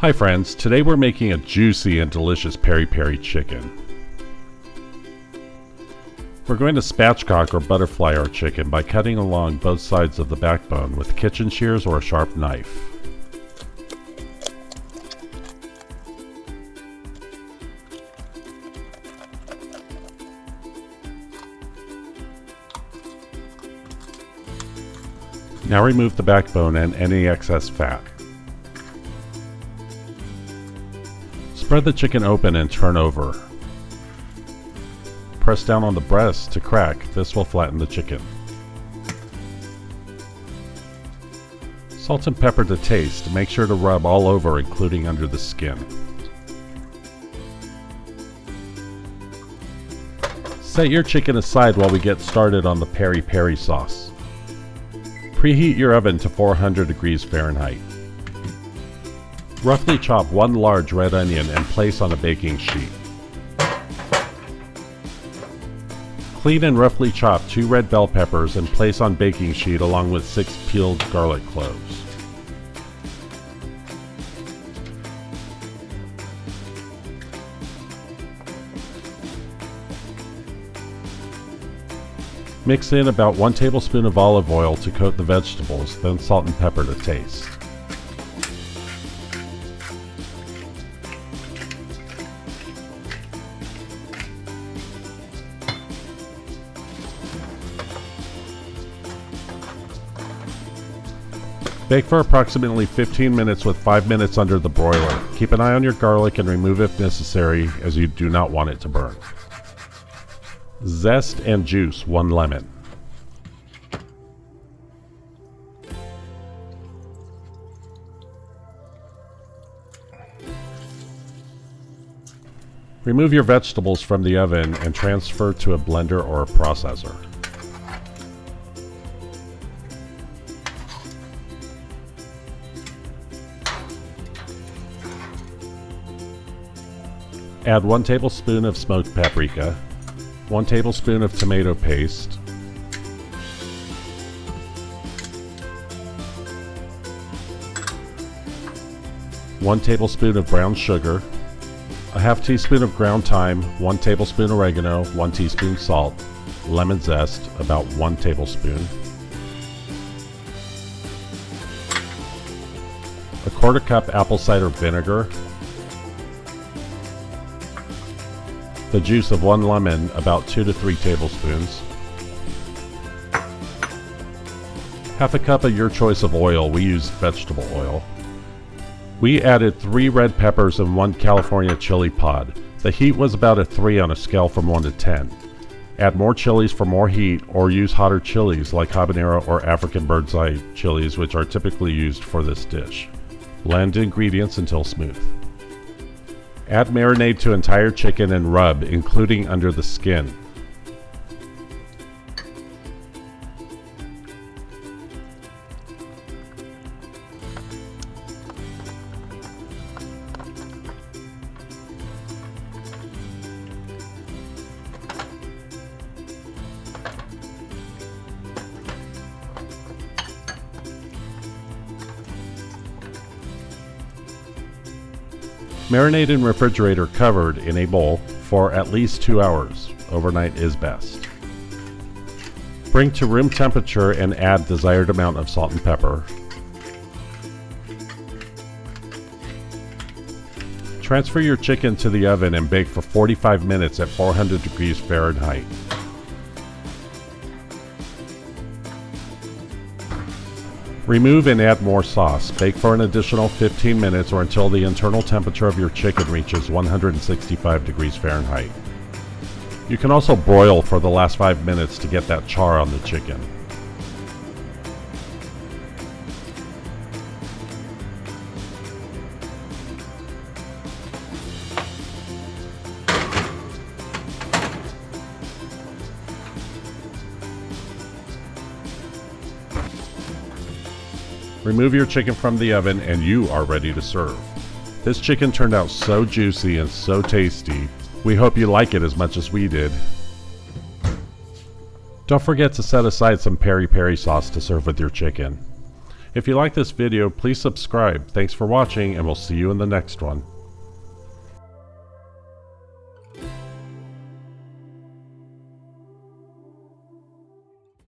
Hi friends, today we're making a juicy and delicious peri peri chicken. We're going to spatchcock or butterfly our chicken by cutting along both sides of the backbone with kitchen shears or a sharp knife. Now remove the backbone and any excess fat. Spread the chicken open and turn over. Press down on the breast to crack. This will flatten the chicken. Salt and pepper to taste. Make sure to rub all over, including under the skin. Set your chicken aside while we get started on the peri peri sauce. Preheat your oven to 400 degrees Fahrenheit. Roughly chop one large red onion and place on a baking sheet. Clean and roughly chop 2 red bell peppers and place on baking sheet along with 6 peeled garlic cloves. Mix in about 1 tablespoon of olive oil to coat the vegetables, then salt and pepper to taste. Bake for approximately 15 minutes with 5 minutes under the broiler. Keep an eye on your garlic and remove if necessary, as you do not want it to burn. Zest and juice 1 lemon. Remove your vegetables from the oven and transfer to a blender or a processor. Add 1 tablespoon of smoked paprika, 1 tablespoon of tomato paste, one tablespoon of brown sugar, a half teaspoon of ground thyme, 1 tablespoon oregano, 1 teaspoon salt, lemon zest, about 1 tablespoon, a 1/4 cup apple cider vinegar, the juice of 1 lemon, about 2 to 3 tablespoons, half a cup of your choice of oil. We use vegetable oil. We added 3 red peppers and 1 California chili pod. The heat was about a 3 on a scale from 1 to 10. Add more chilies for more heat, or use hotter chilies like Habanero or African Birdseye chilies, which are typically used for this dish. Blend ingredients until smooth. Add marinade to entire chicken and rub, including under the skin. Marinate in refrigerator covered in a bowl for at least 2 hours. Overnight is best. Bring to room temperature and add desired amount of salt and pepper. Transfer your chicken to the oven and bake for 45 minutes at 400 degrees Fahrenheit. Remove and add more sauce. Bake for an additional 15 minutes or until the internal temperature of your chicken reaches 165 degrees Fahrenheit. You can also broil for the last 5 minutes to get that char on the chicken. Remove your chicken from the oven and you are ready to serve. This chicken turned out so juicy and so tasty. We hope you like it as much as we did. Don't forget to set aside some peri peri sauce to serve with your chicken. If you like this video, please subscribe. Thanks for watching, and we'll see you in the next one.